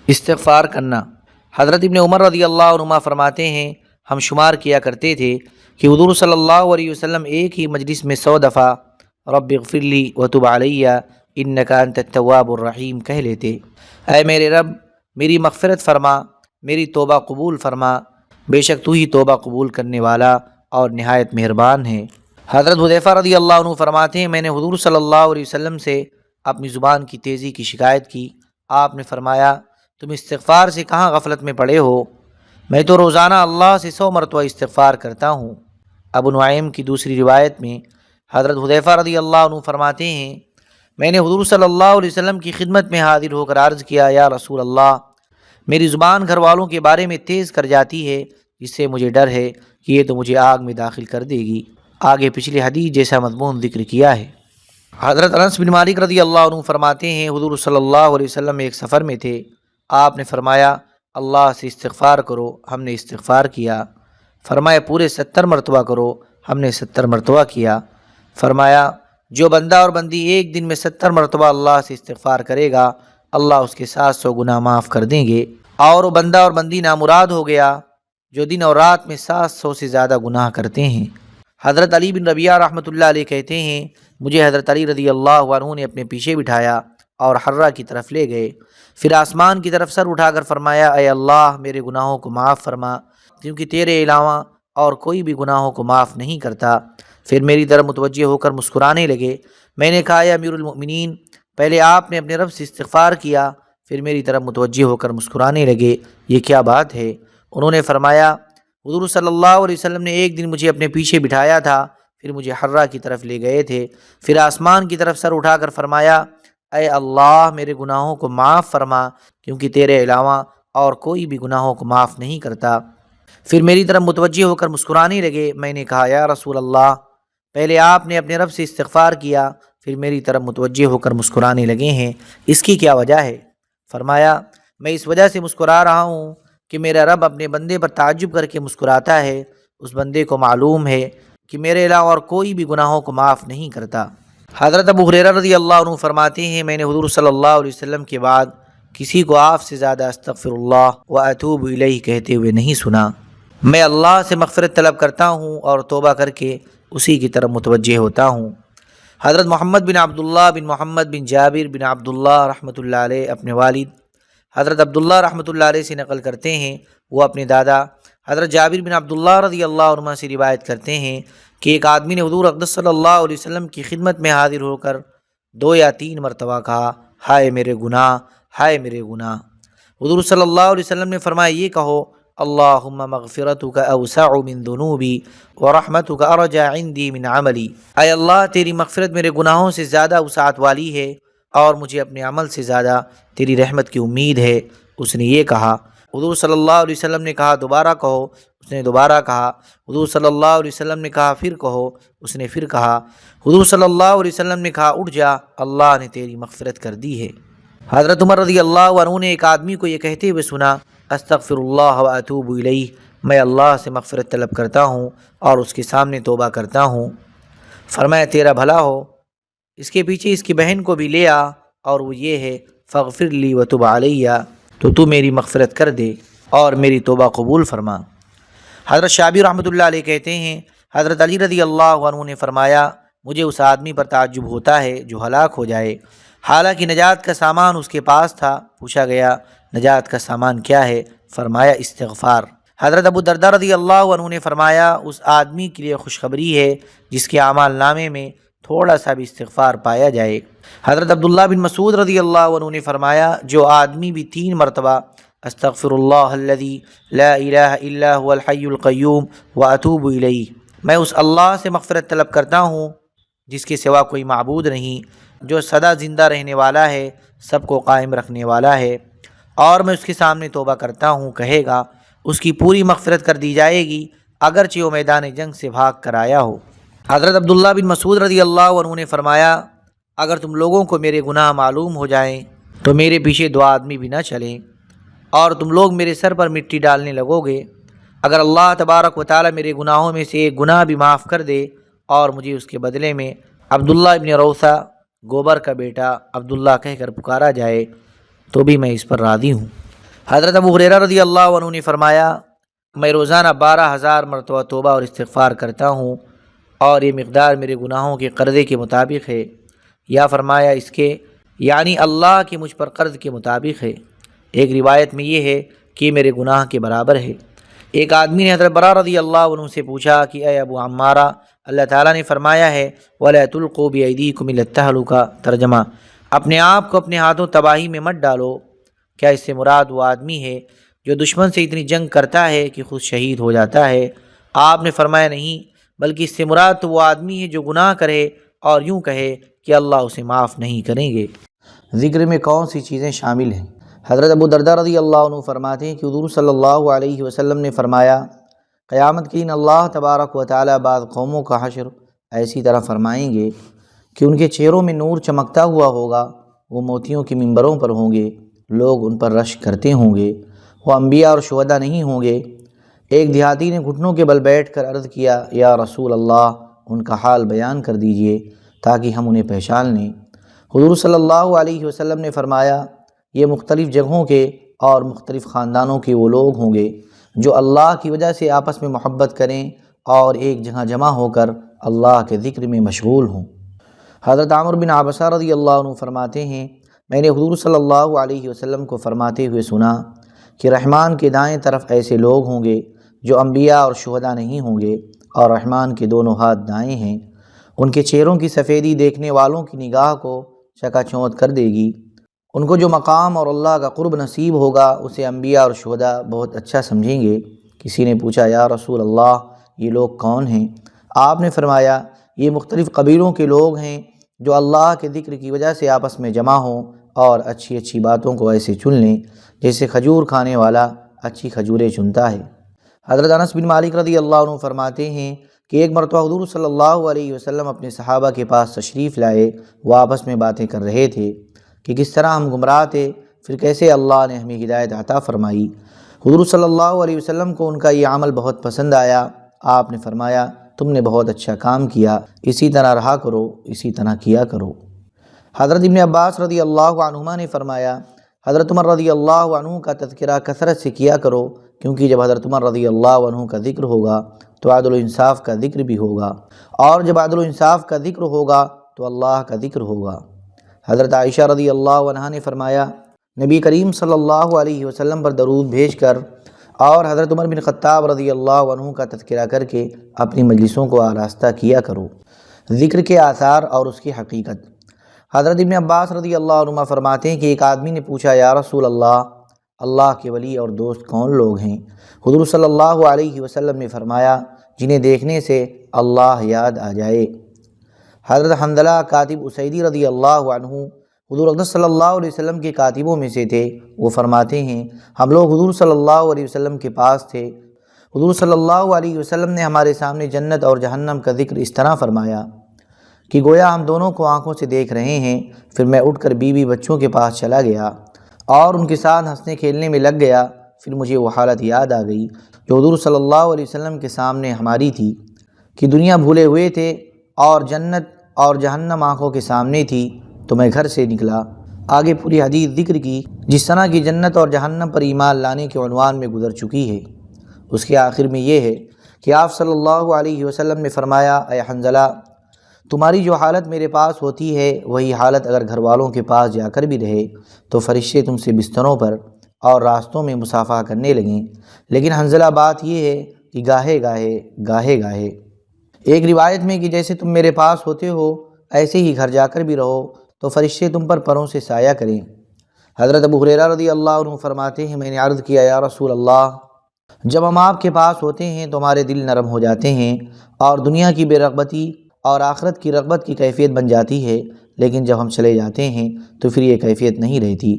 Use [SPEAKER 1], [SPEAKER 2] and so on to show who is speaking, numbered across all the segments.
[SPEAKER 1] استغفار کرنا۔ حضرت ابن عمر رضی اللہ عنہما فرماتے ہیں ہم شمار کیا کرتے تھے کہ حضور صلی اللہ علیہ وسلم ایک ہی مجلس میں 100 دفعہ رب اغفر لی وتب علی انک انت التواب الرحیم کہہ لیتے۔ اے میرے رب میری مغفرت فرما، میری توبہ قبول فرما، بے شک تو ہی توبہ قبول کرنے والا اور نہایت مہربان ہے۔ حضرت حذیفہ رضی اللہ عنہ فرماتے ہیں میں نے حضور صلی اللہ علیہ وسلم سے اپنی زبان کی تیزی کی شکایت کی۔ آپ نے فرمایا تم استغفار سے کہاں غفلت میں پڑے ہو، میں تو روزانہ اللہ سے 100 مرتبہ استغفار کرتا ہوں۔ ابو نعیم کی دوسری روایت میں حضرت حذیفہ رضی اللہ عنہ فرماتے ہیں میں نے حضور صلی اللہ علیہ وسلم کی خدمت میں حاضر ہو کر عرض کیا یا رسول اللہ، میری زبان گھر والوں کے بارے میں تیز کر جاتی ہے جس سے مجھے ڈر ہے کہ یہ تو مجھے آگ میں داخل کر دے گی۔ آگے پچھلی حدیث جیسا مضمون ذکر کیا ہے۔ حضرت انس بن مالک رضی اللہ عنہ فرماتے ہیں حضور صلی اللہ علیہ وسلم ایک سفر میں تھے، آپ نے فرمایا اللہ سے استغفار کرو، ہم نے استغفار کیا۔ فرمایا پورے 70 مرتبہ کرو، ہم نے 70 مرتبہ کیا۔ فرمایا جو بندہ اور بندی ایک دن میں 70 مرتبہ اللہ سے استغفار کرے گا اللہ اس کے 700 گناہ معاف کر دیں گے، اور وہ بندہ اور بندی نامراد ہو گیا جو دن اور رات میں 700 سے زیادہ گناہ کرتے ہیں۔ حضرت علی بن ربیعہ رحمۃ اللہ علیہ کہتے ہیں مجھے حضرت علی رضی اللہ عنہ نے اپنے پیچھے بٹھایا اور حرہ کی طرف لے گئے، پھر آسمان کی طرف سر اٹھا کر فرمایا اے اللہ میرے گناہوں کو معاف فرما کیونکہ تیرے علاوہ اور کوئی بھی گناہوں کو معاف نہیں کرتا۔ پھر میری طرف متوجہ ہو کر مسکرانے لگے۔ میں نے کہا یا امیر المؤمنین پہلے آپ نے اپنے رب سے استغفار کیا، پھر میری طرف متوجہ ہو کر مسکرانے لگے، یہ کیا بات ہے؟ انہوں نے فرمایا حضور صلی اللہ علیہ وسلم نے ایک دن مجھے اپنے پیچھے بٹھایا تھا، پھر مجھے حرہ کی طرف لے گئے تھے، پھر آسمان کی طرف سر اٹھا کر فرمایا اے اللہ میرے گناہوں کو معاف فرما کیونکہ تیرے علاوہ اور کوئی بھی گناہوں کو معاف نہیں کرتا۔ پھر میری طرف متوجہ ہو کر مسکرانے لگے۔ میں نے کہا یا رسول اللہ پہلے آپ نے اپنے رب سے استغفار کیا، پھر میری طرف متوجہ ہو کر مسکرانے لگے ہیں، اس کی کیا وجہ ہے؟ فرمایا میں اس وجہ سے مسکرا رہا ہوں کہ میرا رب اپنے بندے پر تعجب کر کے مسکراتا ہے، اس بندے کو معلوم ہے کہ میرے علاوہ اور کوئی بھی گناہوں کو معاف نہیں کرتا۔ حضرت ابو ہریرہ رضی اللہ عنہ فرماتے ہیں میں نے حضور صلی اللہ علیہ وسلم کے بعد کسی کو آپ سے زیادہ استغفر اللہ و اتوب الیہ کہتے ہوئے نہیں سنا۔ میں اللہ سے مغفرت طلب کرتا ہوں اور توبہ کر کے اسی کی طرف متوجہ ہوتا ہوں۔ حضرت محمد بن عبداللہ بن محمد بن جابر بن عبداللہ رحمۃ اللہ علیہ اپنے والد حضرت عبداللہ رحمۃ اللہ علیہ سے نقل کرتے ہیں، وہ اپنے دادا حضرت جابر بن عبداللہ رضی اللہ عنہ سے روایت کرتے ہیں کہ ایک آدمی نے حضور اقدس صلی اللہ علیہ وسلم کی خدمت میں حاضر ہو کر 2 یا 3 مرتبہ کہا ہائے میرے گناہ، ہائے میرے گناہ۔ حضور صلی اللہ علیہ وسلم نے فرمایا یہ کہو اللہم مغفرتک اوسع من ذنوبی ورحمتک ارجع عندی من عملی، اے اللہ تیری مغفرت میرے گناہوں سے زیادہ وسعت والی ہے اور مجھے اپنے عمل سے زیادہ تیری رحمت کی امید ہے۔ اس نے یہ کہا، حضور صلی اللہ علیہ وسلم نے کہا دوبارہ کہو، اس نے دوبارہ کہا، حضور صلی اللہ علیہ وسلم نے کہا پھر کہو، اس نے پھر کہا، حضور صلی اللہ علیہ وسلم نے کہا اٹھ جا، اللہ نے تیری مغفرت کر دی ہے۔ حضرت عمر رضی اللہ عنہ نے ایک آدمی کو یہ کہتے ہوئے سنا استغفر اللہ و اتوب الیہ، میں اللہ سے مغفرت طلب کرتا ہوں اور اس کے سامنے توبہ کرتا ہوں۔ فرمایا تیرا بھلا ہو، اس کے پیچھے اس کی بہن کو بھی لے آ، اور وہ یہ ہے فاغفر لی وتب علی، تو میری مغفرت کر دے اور میری توبہ قبول فرما۔ حضرت شعبی رحمۃ اللہ علیہ کہتے ہیں حضرت علی رضی اللہ عنہ نے فرمایا مجھے اس آدمی پر تعجب ہوتا ہے جو ہلاک ہو جائے حالانکہ نجات کا سامان اس کے پاس تھا۔ پوچھا گیا نجات کا سامان کیا ہے؟ فرمایا استغفار۔ حضرت ابو درداء رضی اللہ عنہ نے فرمایا اس آدمی کے لیے خوشخبری ہے جس کے اعمال نامے میں تھوڑا سا بھی استغفار پایا جائے۔ حضرت عبداللہ بن مسعود رضی اللہ عنہ نے فرمایا جو آدمی بھی 3 مرتبہ استغفر اللہ الذی لا الہ الا هو الحی القیوم واتوب الیہ، میں اس اللہ سے مغفرت طلب کرتا ہوں جس کے سوا کوئی معبود نہیں، جو سدا زندہ رہنے والا ہے، سب کو قائم رکھنے والا ہے، اور میں اس کے سامنے توبہ کرتا ہوں کہے گا اس کی پوری مغفرت کر دی جائے گی اگرچہ وہ میدان جنگ سے بھاگ کر آیا ہو۔ حضرت عبداللہ بن مسعود رضی اللہ عنہ نے فرمایا اگر تم لوگوں کو میرے گناہ معلوم ہو جائیں تو میرے پیچھے 2 آدمی بھی نہ چلیں اور تم لوگ میرے سر پر مٹی ڈالنے لگو گے۔ اگر اللہ تبارک و تعالی میرے گناہوں میں سے ایک گناہ بھی معاف کر دے اور مجھے اس کے بدلے میں عبداللہ ابن روثہ گوبر کا بیٹا عبداللہ کہہ کر پکارا جائے تو بھی میں اس پر راضی ہوں۔ حضرت ابو ہریرہ رضی اللہ عنہ نے فرمایا میں روزانہ 12,000 مرتبہ توبہ اور استغفار کرتا ہوں اور یہ مقدار میرے گناہوں کے قرضے کے مطابق ہے، یا فرمایا اس کے یعنی اللہ کے مجھ پر قرض کے مطابق ہے۔ ایک روایت میں یہ ہے کہ میرے گناہ کے برابر ہے۔ ایک آدمی نے حضرت براء رضی اللہ عنہ سے پوچھا کہ اے ابو عمارہ، اللہ تعالیٰ نے فرمایا ہے وَلَا تُلْقُوا بِأَيْدِيكُمْ إِلَى التَّهْلُكَةِ، ترجمہ اپنے آپ کو اپنے ہاتھوں تباہی میں مت ڈالو۔ کیا اس سے مراد وہ آدمی ہے جو دشمن سے اتنی جنگ کرتا ہے کہ خود شہید ہو جاتا ہے؟ آپ نے فرمایا نہیں، بلکہ اس سے مراد تو وہ آدمی ہے جو گناہ کرے اور یوں کہے کہ اللہ اسے معاف نہیں کریں گے۔ ذکر میں کون سی چیزیں شامل ہیں؟ حضرت ابو درداء رضی اللہ عنہ فرماتے ہیں کہ حضور صلی اللہ علیہ وسلم نے فرمایا قیامت کے دن اللہ تبارک و تعالیٰ بعض قوموں کا حشر ایسی طرح فرمائیں گے کہ ان کے چہروں میں نور چمکتا ہوا ہوگا، وہ موتیوں کے منبروں پر ہوں گے، لوگ ان پر رشک کرتے ہوں گے، وہ انبیاء اور شہداء نہیں ہوں گے۔ ایک دیہاتی نے گھٹنوں کے بل بیٹھ کر عرض کیا یا رسول اللہ، ان کا حال بیان کر دیجئے تاکہ ہم انہیں پہچان لیں۔ حضور صلی اللہ علیہ وسلم نے فرمایا یہ مختلف جگہوں کے اور مختلف خاندانوں کے وہ لوگ ہوں گے جو اللہ کی وجہ سے آپس میں محبت کریں اور ایک جگہ جمع ہو کر اللہ کے ذکر میں مشغول ہوں۔ حضرت عمرو بن عبسہ رضی اللہ عنہ فرماتے ہیں میں نے حضور صلی اللہ علیہ وسلم کو فرماتے ہوئے سنا کہ رحمان کے دائیں طرف ایسے لوگ ہوں گے جو انبیاء اور شہداء نہیں ہوں گے، اور رحمان کے دونوں ہاتھ دائیں ہیں، ان کے چہروں کی سفیدی دیکھنے والوں کی نگاہ کو چکا چوندھ کر دے گی۔ ان کو جو مقام اور اللہ کا قرب نصیب ہوگا اسے انبیاء اور شہداء بہت اچھا سمجھیں گے۔ کسی نے پوچھا یا رسول اللہ یہ لوگ کون ہیں؟ آپ نے فرمایا یہ مختلف قبیلوں کے لوگ ہیں جو اللہ کے ذکر کی وجہ سے آپس میں جمع ہوں اور اچھی اچھی باتوں کو ایسے چن لیں جیسے کھجور کھانے والا اچھی کھجوریں چنتا ہے۔ حضرت انس بن مالک رضی اللہ عنہ فرماتے ہیں کہ ایک مرتبہ حضور صلی اللہ علیہ وسلم اپنے صحابہ کے پاس تشریف لائے، وہ آپس میں باتیں کر رہے تھے کہ کس طرح ہم گمراہ تھے، پھر کیسے اللہ نے ہمیں ہدایت عطا فرمائی۔ حضور صلی اللہ علیہ وسلم کو ان کا یہ عمل بہت پسند آیا۔ آپ نے فرمایا تم نے بہت اچھا کام کیا، اسی طرح رہا کرو، اسی طرح کیا کرو۔ حضرت ابن عباس رضی اللہ عنہما نے فرمایا حضرت عمر رضی اللہ عنہ کا تذکرہ کثرت سے کیا کرو، کیونکہ جب حضرت عمر رضی اللہ عنہ کا ذکر ہوگا تو عدل و انصاف کا ذکر بھی ہوگا، اور جب عدل و انصاف کا ذکر ہوگا تو اللہ کا ذکر ہوگا۔ حضرت عائشہ رضی اللہ عنہا نے فرمایا نبی کریم صلی اللہ علیہ وسلم پر درود بھیج کر اور حضرت عمر بن خطاب رضی اللہ عنہ کا تذکرہ کر کے اپنی مجلسوں کو آراستہ کیا کرو۔ ذکر کے آثار اور اس کی حقیقت۔ حضرت ابن عباس رضی اللہ عنہ فرماتے ہیں کہ ایک آدمی نے پوچھا یا رسول اللہ، اللہ کے ولی اور دوست کون لوگ ہیں؟ حضور صلی اللہ علیہ وسلم نے فرمایا جنہیں دیکھنے سے اللہ یاد آ جائے۔ حضرت حنظلہ کاتب اسیدی رضی اللہ عنہ حضور اقدس صلی اللہ علیہ وسلم کے کاتبوں میں سے تھے، وہ فرماتے ہیں ہم لوگ حضور صلی اللہ علیہ وسلم کے پاس تھے، حضور صلی اللہ علیہ وسلم نے ہمارے سامنے جنت اور جہنم کا ذکر اس طرح فرمایا کہ گویا ہم دونوں کو آنکھوں سے دیکھ رہے ہیں۔ پھر میں اٹھ کر بیوی بچوں کے پاس چلا گیا اور ان کے ساتھ ہنسنے کھیلنے میں لگ گیا۔ پھر مجھے وہ حالت یاد آ گئی جو حضور صلی اللہ علیہ وسلم کے سامنے ہماری تھی کہ دنیا بھولے ہوئے تھے اور جنت اور جہنم آنکھوں کے سامنے تھی، تو میں گھر سے نکلا۔ آگے پوری حدیث ذکر کی جس طرح کی جنت اور جہنم پر ایمان لانے کے عنوان میں گزر چکی ہے۔ اس کے آخر میں یہ ہے کہ آپ صلی اللہ علیہ وسلم نے فرمایا اے حنظلہ، تمہاری جو حالت میرے پاس ہوتی ہے وہی حالت اگر گھر والوں کے پاس جا کر بھی رہے تو فرشتے تم سے بستروں پر اور راستوں میں مصافحہ کرنے لگیں، لیکن حنظلہ بات یہ ہے کہ گاہے گاہے۔ ایک روایت میں کہ جیسے تم میرے پاس ہوتے ہو ایسے ہی گھر جا کر بھی رہو تو فرشتے تم پر پروں سے سایہ کریں۔ حضرت ابو ہریرہ رضی اللہ عنہ فرماتے ہیں میں نے عرض کیا یا رسول اللہ، جب ہم آپ کے پاس ہوتے ہیں تو ہمارے دل نرم ہو جاتے ہیں اور دنیا کی بے رغبتی اور آخرت کی رغبت کی کیفیت بن جاتی ہے، لیکن جب ہم چلے جاتے ہیں تو پھر یہ کیفیت نہیں رہتی۔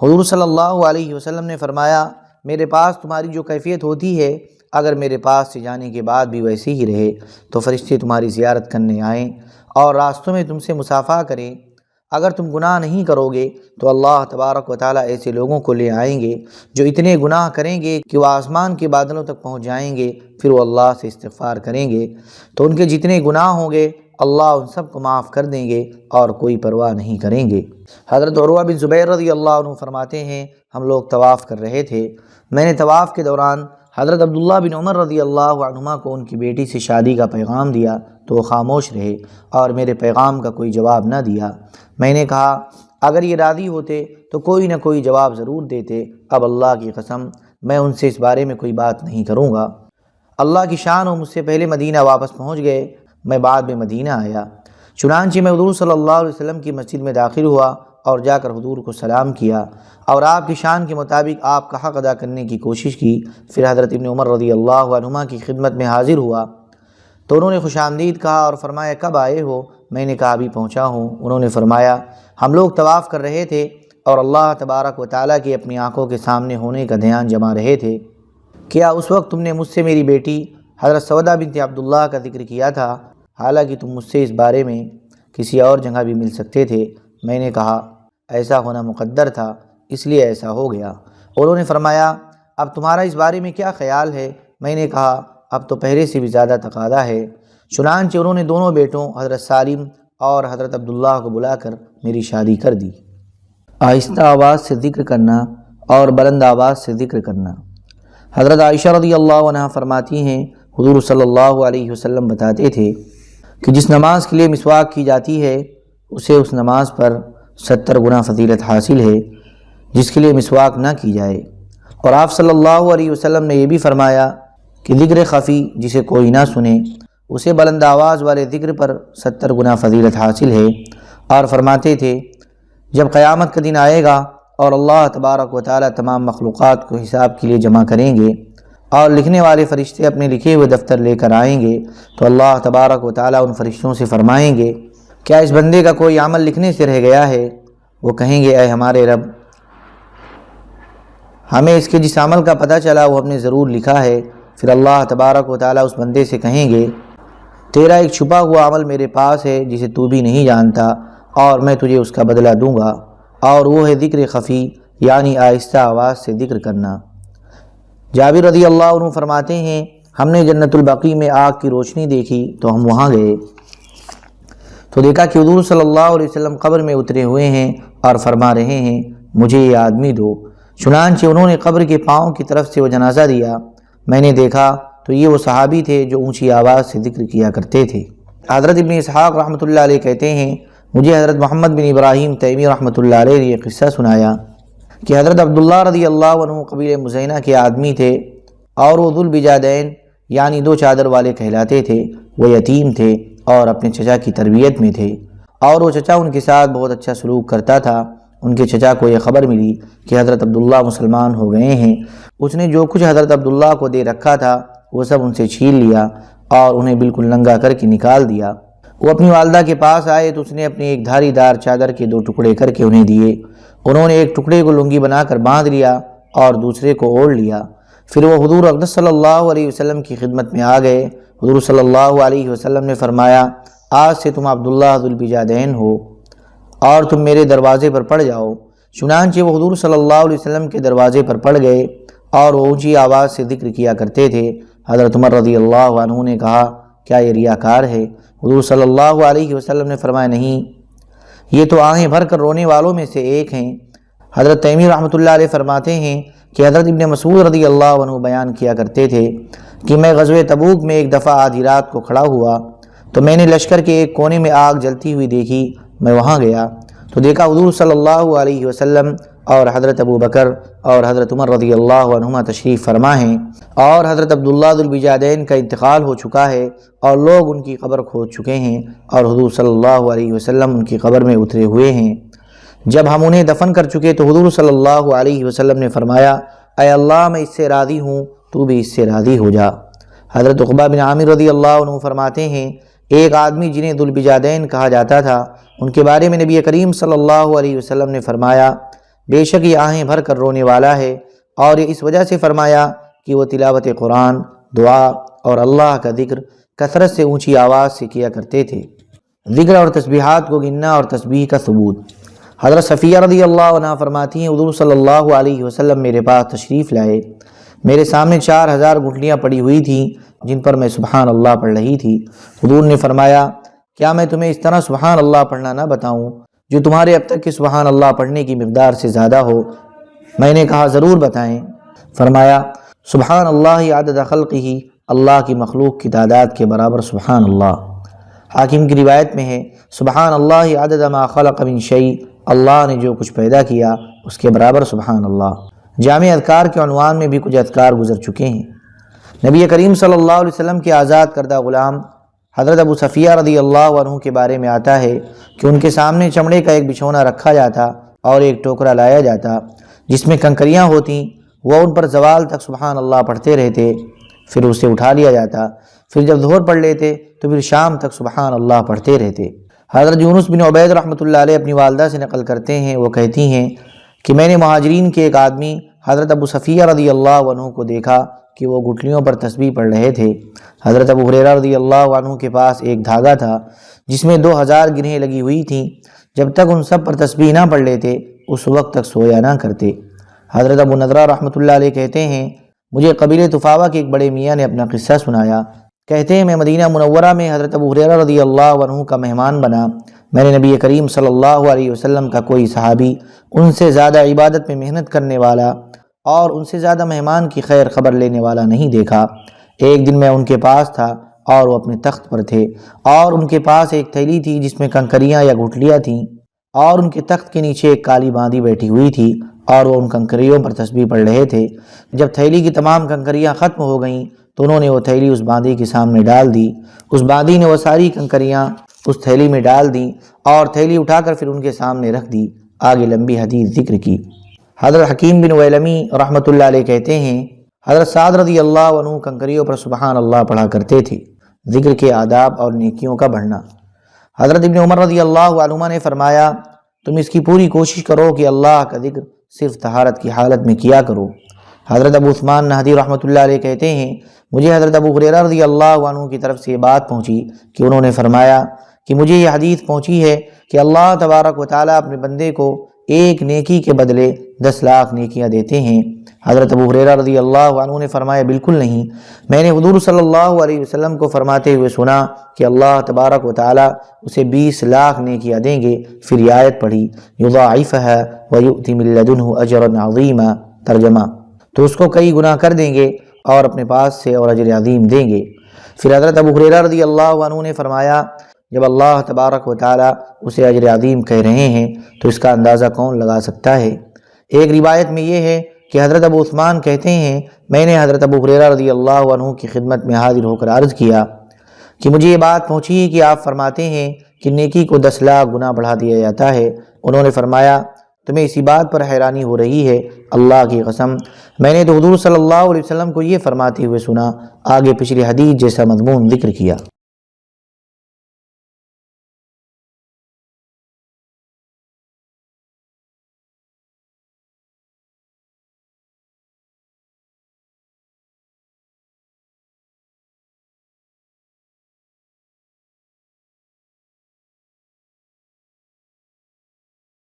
[SPEAKER 1] حضور صلی اللہ علیہ وسلم نے فرمایا میرے پاس تمہاری جو کیفیت ہوتی ہے اگر میرے پاس سے جانے کے بعد بھی ویسے ہی رہے تو فرشتے تمہاری زیارت کرنے آئیں اور راستوں میں تم سے مصافحہ کریں۔ اگر تم گناہ نہیں کرو گے تو اللہ تبارک و تعالیٰ ایسے لوگوں کو لے آئیں گے جو اتنے گناہ کریں گے کہ وہ آسمان کے بادلوں تک پہنچ جائیں گے، پھر وہ اللہ سے استغفار کریں گے تو ان کے جتنے گناہ ہوں گے اللہ ان سب کو معاف کر دیں گے اور کوئی پرواہ نہیں کریں گے۔ حضرت عروہ بن زبیر رضی اللہ عنہ فرماتے ہیں ہم لوگ طواف کر رہے تھے، میں نے طواف کے دوران حضرت عبداللہ بن عمر رضی اللہ عنہما کو ان کی بیٹی سے شادی کا پیغام دیا تو وہ خاموش رہے اور میرے پیغام کا کوئی جواب نہ دیا۔ میں نے کہا اگر یہ راضی ہوتے تو کوئی نہ کوئی جواب ضرور دیتے، اب اللہ کی قسم میں ان سے اس بارے میں کوئی بات نہیں کروں گا۔ اللہ کی شان، وہ مجھ سے پہلے مدینہ واپس پہنچ گئے، میں بعد میں مدینہ آیا۔ چنانچہ میں حضور صلی اللہ علیہ وسلم کی مسجد میں داخل ہوا اور جا کر حضور کو سلام کیا اور آپ کی شان کے مطابق آپ کا حق ادا کرنے کی کوشش کی۔ پھر حضرت ابن عمر رضی اللہ عنہما کی خدمت میں حاضر ہوا تو انہوں نے خوش آمدید کہا اور فرمایا کب آئے ہو؟ میں نے کہا ابھی پہنچا ہوں۔ انہوں نے فرمایا ہم لوگ طواف کر رہے تھے اور اللہ تبارک و تعالیٰ کے اپنی آنکھوں کے سامنے ہونے کا دھیان جما رہے تھے۔ کیا اس وقت تم نے مجھ سے میری بیٹی حضرت سودہ بنت عبداللہ کا ذکر کیا تھا، حالانکہ تم مجھ سے اس بارے میں کسی اور جگہ بھی مل سکتے تھے؟ میں نے کہا ایسا ہونا مقدر تھا اس لیے ایسا ہو گیا۔ انہوں نے فرمایا اب تمہارا اس بارے میں کیا خیال ہے؟ میں نے کہا اب تو پہلے سے بھی زیادہ تقاضا ہے۔ چنانچہ انہوں نے دونوں بیٹوں حضرت سالم اور حضرت عبداللہ کو بلا کر میری شادی کر دی۔ آہستہ آواز سے ذکر کرنا اور بلند آواز سے ذکر کرنا۔ حضرت عائشہ رضی اللہ عنہ فرماتی ہیں حضور صلی اللہ علیہ وسلم بتاتے تھے کہ جس نماز کے لیے مسواک کی جاتی ہے اسے اس نماز پر 70 گنا فضیلت حاصل ہے جس کے لیے مسواک نہ کی جائے۔ اور آپ صلی اللہ علیہ وسلم نے یہ بھی فرمایا کہ ذکر خفی جسے کوئی نہ سنے اسے بلند آواز والے ذکر پر 70 گنا فضیلت حاصل ہے۔ اور فرماتے تھے جب قیامت کا دن آئے گا اور اللہ تبارک و تعالیٰ تمام مخلوقات کو حساب کے لیے جمع کریں گے اور لکھنے والے فرشتے اپنے لکھے ہوئے دفتر لے کر آئیں گے تو اللہ تبارک و تعالیٰ ان فرشتوں سے فرمائیں گے کیا اس بندے کا کوئی عمل لکھنے سے رہ گیا ہے؟ وہ کہیں گے اے ہمارے رب ہمیں اس کے جس عمل کا پتہ چلا وہ ہم نے ضرور لکھا ہے۔ پھر اللہ تبارک و تعالیٰ اس بندے سے کہیں گے تیرا ایک چھپا ہوا عمل میرے پاس ہے جسے تو بھی نہیں جانتا اور میں تجھے اس کا بدلہ دوں گا، اور وہ ہے ذکر خفی یعنی آہستہ آواز سے ذکر کرنا۔ جابر رضی اللہ عنہ فرماتے ہیں ہم نے جنت البقیع میں آگ کی روشنی دیکھی تو ہم وہاں گئے تو دیکھا کہ حضور صلی اللہ علیہ وسلم قبر میں اترے ہوئے ہیں اور فرما رہے ہیں مجھے یہ آدمی دو۔ چنانچہ انہوں نے قبر کے پاؤں کی طرف سے وہ جنازہ دیا، میں نے دیکھا تو یہ وہ صحابی تھے جو اونچی آواز سے ذکر کیا کرتے تھے۔ حضرت ابن اسحاق رحمۃ اللہ علیہ کہتے ہیں مجھے حضرت محمد بن ابراہیم تیمی رحمۃ اللہ علیہ نے یہ قصہ سنایا کہ حضرت عبداللہ رضی اللہ عنہ قبیلہ مزینہ کے آدمی تھے اور وہ ذوالبجادین یعنی 2 چادر والے کہلاتے تھے۔ وہ یتیم تھے اور اپنے چچا کی تربیت میں تھے اور وہ چچا ان کے ساتھ بہت اچھا سلوک کرتا تھا۔ ان کے چچا کو یہ خبر ملی کہ حضرت عبداللہ مسلمان ہو گئے ہیں۔ اس نے جو کچھ حضرت عبداللہ کو دے رکھا تھا وہ سب ان سے چھین لیا اور انہیں بالکل ننگا کر کے نکال دیا۔ وہ اپنی والدہ کے پاس آئے تو اس نے اپنی ایک دھاری دار چادر کے 2 ٹکڑے کر کے انہیں دیے۔ انہوں نے ایک ٹکڑے کو لنگی بنا کر باندھ لیا اور دوسرے کو اوڑھ لیا۔ پھر وہ حضور اقدس صلی اللہ علیہ وسلم کی خدمت میں آ گئے۔ حضور صلی اللہ علیہ وسلم نے فرمایا آج سے تم عبداللہ ذوالبجادین ہو اور تم میرے دروازے پر پڑ جاؤ۔ چنانچہ وہ حضور صلی اللہ علیہ وسلم کے دروازے پر پڑ گئے اور وہ اونچی آواز سے ذکر کیا کرتے تھے۔ حضرت عمر رضی اللہ عنہ نے کہا کیا یہ ریاکار ہے؟ حضور صلی اللہ علیہ وسلم نے فرمایا نہیں، یہ تو آہیں بھر کر رونے والوں میں سے ایک ہیں۔ حضرت تیمی رحمۃ اللہ علیہ فرماتے ہیں کہ حضرت ابن مسعود رضی اللہ عنہ بیان کیا کرتے تھے کہ میں غزوہ تبوک میں ایک دفعہ آدھی رات کو کھڑا ہوا تو میں نے لشکر کے ایک کونے میں آگ جلتی ہوئی دیکھی۔ میں وہاں گیا تو دیکھا حضور صلی اللہ علیہ وسلم اور حضرت ابو بکر اور حضرت عمر رضی اللہ عنہما تشریف فرما ہیں اور حضرت عبداللہ ذوالبجادین کا انتقال ہو چکا ہے اور لوگ ان کی قبر کھود چکے ہیں اور حضور صلی اللہ علیہ وسلم ان کی قبر میں اترے ہوئے ہیں۔ جب ہم انہیں دفن کر چکے تو حضور صلی اللہ علیہ وسلم نے فرمایا اے اللہ میں اس سے راضی ہوں، تو بھی اس سے راضی ہو جا۔ حضرت عقبہ بن عامر رضی اللہ عنہ فرماتے ہیں ایک آدمی جنہیں ذوالبجادین کہا جاتا تھا ان کے بارے میں نبی کریم صلی اللہ علیہ وسلم نے فرمایا بے شک یہ آہیں بھر کر رونے والا ہے، اور یہ اس وجہ سے فرمایا کہ وہ تلاوت قرآن، دعا اور اللہ کا ذکر کثرت سے اونچی آواز سے کیا کرتے تھے۔ ذکر اور تسبیحات کو گننا اور تسبیح کا ثبوت۔ حضرت صفیہ رضی اللہ عنہ فرماتی ہیں حضور صلی اللہ علیہ وسلم میرے پاس تشریف لائے، میرے سامنے 4000 گٹھلیاں پڑی ہوئی تھیں جن پر میں سبحان اللہ پڑھ رہی تھی۔ حضور نے فرمایا کیا میں تمہیں اس طرح سبحان اللہ پڑھنا نہ بتاؤں جو تمہارے اب تک کے سبحان اللہ پڑھنے کی مقدار سے زیادہ ہو؟ میں نے کہا ضرور بتائیں۔ فرمایا سبحان اللہ عدد خلقہ، اللہ کی مخلوق کی تعداد کے برابر سبحان اللہ۔ حاکم کی روایت میں ہے سبحان اللہ عدد ما خلق من شیء، اللہ نے جو کچھ پیدا کیا اس کے برابر سبحان اللہ۔ جامع اذکار کے عنوان میں بھی کچھ اذکار گزر چکے ہیں۔ نبی کریم صلی اللہ علیہ وسلم کے آزاد کردہ غلام حضرت ابو صفیہ رضی اللہ عنہ کے بارے میں آتا ہے کہ ان کے سامنے چمڑے کا ایک بچھونا رکھا جاتا اور ایک ٹوکرا لایا جاتا جس میں کنکریاں ہوتیں، وہ ان پر زوال تک سبحان اللہ پڑھتے رہتے، پھر اسے اٹھا لیا جاتا، پھر جب ظہر پڑھ لیتے تو پھر شام تک سبحان اللہ پڑھتے رہتے۔ حضرت یونس بن عبید رحمۃ اللہ علیہ اپنی والدہ سے نقل کرتے ہیں، وہ کہتی ہیں کہ میں نے مہاجرین کے ایک آدمی حضرت ابو صفیہ رضی اللہ عنہ کو دیکھا کہ وہ گھٹنیوں پر تسبیح پڑھ رہے تھے۔ حضرت ابو ہریرہ رضی اللہ عنہ کے پاس ایک دھاگا تھا جس میں 2000 گرہیں لگی ہوئی تھیں، جب تک ان سب پر تسبیح نہ پڑھ لیتے اس وقت تک سویا نہ کرتے۔ حضرت ابو نضرہ رحمۃ اللہ علیہ کہتے ہیں مجھے قبیلہ طفاوہ کے ایک بڑے میاں نے اپنا قصہ سنایا۔ کہتے ہیں میں مدینہ منورہ میں حضرت ابو ہریرہ رضی اللہ عنہ کا مہمان بنا۔ میں نے نبی کریم صلی اللہ علیہ وسلم کا کوئی صحابی ان سے زیادہ عبادت میں محنت کرنے والا اور ان سے زیادہ مہمان کی خیر خبر لینے والا نہیں دیکھا۔ ایک دن میں ان کے پاس تھا اور وہ اپنے تخت پر تھے اور ان کے پاس ایک تھیلی تھی جس میں کنکریاں یا گٹھلیاں تھیں، اور ان کے تخت کے نیچے ایک کالی باندی بیٹھی ہوئی تھی اور وہ ان کنکریوں پر تسبیح پڑھ رہے تھے۔ جب تھیلی کی تمام کنکریاں ختم ہو گئیں تو انہوں نے وہ تھیلی اس باندی کے سامنے ڈال دی۔ اس باندی نے وہ ساری کنکریاں اس تھیلی میں ڈال دیں اور تھیلی اٹھا کر پھر ان کے سامنے رکھ دی۔ آگے لمبی حدیث ذکر کی۔ حضرت حکیم بن ویلمی رحمۃ اللہ علیہ کہتے ہیں حضرت سعد رضی اللہ عنہ کنکریوں پر سبحان اللہ پڑھا کرتے تھے۔ ذکر کے آداب اور نیکیوں کا بڑھنا۔ حضرت ابن عمر رضی اللہ عنہما نے فرمایا تم اس کی پوری کوشش کرو کہ اللہ کا ذکر صرف طہارت کی حالت میں کیا کرو۔ حضرت ابو عثمان نہدی رحمۃ اللہ علیہ کہتے ہیں مجھے حضرت ابو ہریرہ رضی اللہ عنہ کی طرف سے یہ بات پہنچی کہ انہوں نے فرمایا کہ مجھے یہ حدیث پہنچی ہے کہ اللہ تبارک و تعالیٰ اپنے بندے کو ایک نیکی کے بدلے 10 لاکھ نیکیاں دیتے ہیں۔ حضرت ابو ہریرہ رضی اللہ عنہ نے فرمایا بالکل نہیں، میں نے حضور صلی اللہ علیہ وسلم کو فرماتے ہوئے سنا کہ اللہ تبارک و تعالیٰ اسے 20 لاکھ نیکیاں دیں گے۔ پھر یہ آیت پڑھی یضاعفھا ویؤتی من لدنہ اجرا عظیما، ترجمہ تو اس کو کئی گناہ کر دیں گے اور اپنے پاس سے اور اجر عظیم دیں گے۔ پھر حضرت ابو ہریرہ رضی اللہ عنہ نے فرمایا جب اللہ تبارک و تعالیٰ اسے اجر عظیم کہہ رہے ہیں تو اس کا اندازہ کون لگا سکتا ہے؟ ایک روایت میں یہ ہے کہ حضرت ابو عثمان کہتے ہیں میں نے حضرت ابو ہریرہ رضی اللہ عنہ کی خدمت میں حاضر ہو کر عرض کیا کہ مجھے یہ بات پہنچی ہے کہ آپ فرماتے ہیں کہ نیکی کو 10 لاکھ گنا بڑھا دیا جاتا ہے۔ انہوں نے فرمایا تمہیں اسی بات پر حیرانی ہو رہی ہے؟ اللہ کی قسم میں نے تو حضور صلی اللہ علیہ وسلم کو یہ فرماتے ہوئے سنا۔ آگے پچھلی حدیث جیسا مضمون ذکر کیا۔